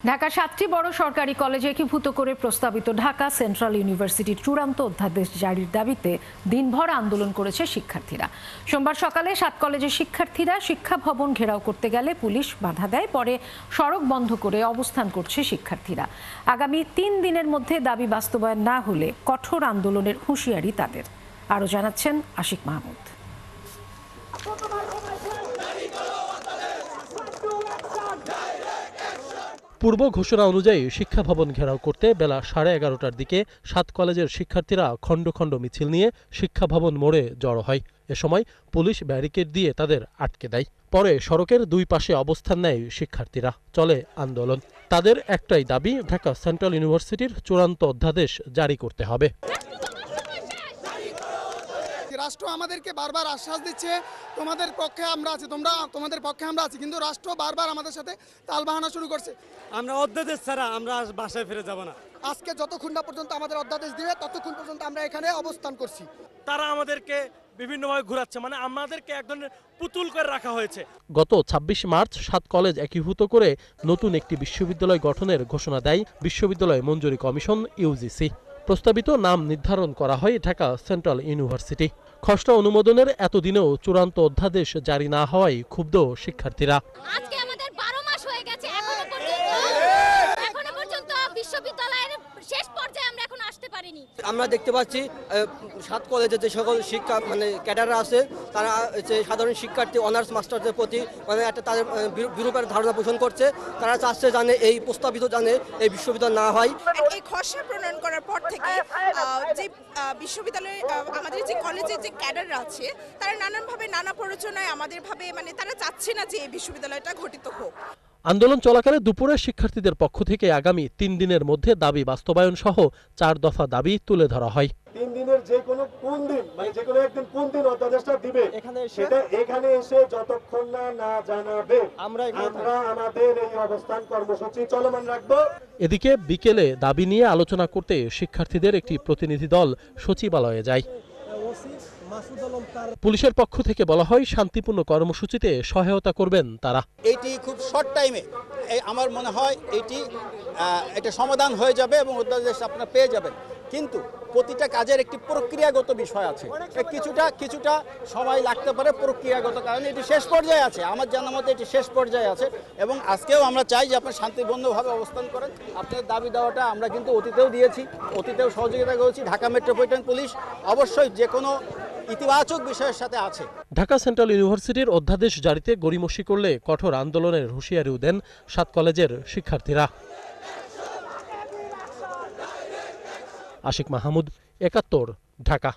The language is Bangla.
ঢাকা ৭টি বড় সরকারি কলেজে একীভূত করে প্রস্তাবিত ঢাকা সেন্ট্রাল ইউনিভার্সিটির চূড়ান্ত অধ্যাদেশ জারির দাবিতে দিনভর আন্দোলন করেছে শিক্ষার্থীরা। সোমবার সকালে ৭ কলেজের শিক্ষার্থীরা শিক্ষা ভবন ঘেরাও করতে গেলে পুলিশ বাধা দেয়। পরে সড়ক বন্ধ করে অবস্থান করছে শিক্ষার্থীরা। আগামী ৩ দিনের মধ্যে দাবি বাস্তবায়ন না হলে কঠোর আন্দোলনের হুঁশিয়ারি তাদের। আরও জানাচ্ছেন আশিক মাহমুদ। পূর্ব ঘোষণা অনুযায়ী শিক্ষা ভবন ঘেরাও করতে বেলা 11:30টার দিকে ৭ কলেজের শিক্ষার্থীরা খণ্ড খণ্ড মিছিল নিয়ে শিক্ষা ভবন মোড়ে জড়ো হয়। এ সময় পুলিশ ব্যারিকেড দিয়ে তাদের আটকে দেয়। পরে সড়কের দুই পাশে অবস্থান নেয় শিক্ষার্থীরা। চলে আন্দোলন। তাদের একটাই দাবি, ঢাকা সেন্ট্রাল ইউনিভার্সিটির চূড়ান্ত অধ্যাদেশ জারি করতে হবে। রাষ্ট্র আমাদেরকে বারবার আশ্বাস দিচ্ছে তোমাদের পক্ষে আমরা আছি, তোমাদের পক্ষে আমরা আছি, কিন্তু রাষ্ট্র বারবার আমাদের সাথে তালবাহানা শুরু করছে। আমরা অধ্যাদেশ ছাড়া আমরা বাসায় ফিরে যাব না। আজকে যতক্ষণ না পর্যন্ত আমাদের অধ্যাদেশ দিবে ততক্ষণ পর্যন্ত আমরা এখানে অবস্থান করছি। তারা আমাদেরকে বিভিন্নভাবে ঘোরাচ্ছে, মানে আমাদেরকে এক ধরনের পুতুল করে রাখা হয়েছে। গত ২৬ মার্চ ৭ কলেজ একীভূত করে নতুন একটি বিশ্ববিদ্যালয় গঠনের ঘোষণা দেয় বিশ্ববিদ্যালয় মঞ্জুরি কমিশন ইউজিসি। প্রস্তাবিত নাম নির্ধারণ করা হয় ঢাকা সেন্ট্রাল ইউনিভার্সিটি। খসড়া অনুমোদনের এতদিনেও চূড়ান্ত অধ্যাদেশ জারি না হওয়ায় ক্ষুব্ধ শিক্ষার্থীরা। আজকে আমাদের ১২ মাস হয়ে গেছে, এখনো পর্যন্ত বিশ্ববিদ্যালয়ের শেষ পর্যায়ে আমরা এখন আসতে পারিনি। আমরা দেখতে পাচ্ছি ৭ কলেজের যে সকল শিক্ষা ক্যাডাররা আছে তারা যে সাধারণ শিক্ষার্থী অনার্স মাস্টারদের প্রতি একটা তাদের বিরূপের ধারণা পোষণ করছে। তারা চাচ্ছে জানে এই প্রস্তাবিত জানে এই বিশ্ববিদ্যালয় না হয়। এই খসড়া প্রণয়ন করার পর থেকে যে বিশ্ববিদ্যালয়ে আমাদের যে কলেজের যে ক্যাডাররা আছে তারা নানানভাবে নানা প্ররোচনায় আমাদের ভাবে তারা চাচ্ছে না যে এই বিশ্ববিদ্যালয়টা গঠিত হোক। আন্দোলন চলাকালে দুপুরে শিক্ষার্থীদের পক্ষ থেকে আগামী ৩ দিনের মধ্যে দাবি বাস্তবায়ন সহ ৪ দফা দাবি তুলে ধরা হয়। ৩ দিনের যে কোনো কোন দিন, যে কোনো একদিন কোন দিন অধ্যাদেশটা দিবে সেটা এখানে এসে যতক্ষণ না জানাবে আমরা আমাদের এই অবস্থান কর্মসূচি চলমান রাখবো। এদিকে বিকেলে দাবি নিয়ে আলোচনা করতে শিক্ষার্থীদের একটি প্রতিনিধি দল সচিবালয়ে যায়। পুলিশের পক্ষ থেকে বলা হয় শান্তিপূর্ণ কর্মসূচিতে সহায়তা করবেন তারা। এটি খুব শর্ট টাইমে আমার মনে হয় এটা সমাধান হয়ে যাবে এবং অধ্যাদেশ আপনারা পেয়ে যাবেন। কিন্তু প্রতিটা কাজের একটি প্রক্রিয়াগত বিষয় আছে, কিছুটা সময় লাগতে পারে প্রক্রিয়াগত কারণে। এটি শেষ পর্যায়ে আছে, আমার জানার মতে এটি শেষ পর্যায়ে আছে এবং আজকেও আমরা চাই যে আপনারা শান্তিপূর্ণভাবে অবস্থান করেন। আপনার দাবি দেওয়াটা আমরা কিন্তু অতীতেও দিয়েছি, অতীতেও সহযোগিতা করেছি। ঢাকা মেট্রোপলিটন পুলিশ অবশ্যই যে কোনো ইতিবাচক বিষয়ের সাথে আছে। ঢাকা সেন্ট্রাল ইউনিভার্সিটির অধ্যাদেশ জারিতে গড়িমসি করলে কঠোর আন্দোলনের হুঁশিয়ারিও দেন ৭ কলেজের শিক্ষার্থীরা। আশিক মাহমুদ, ৭১, ঢাকা।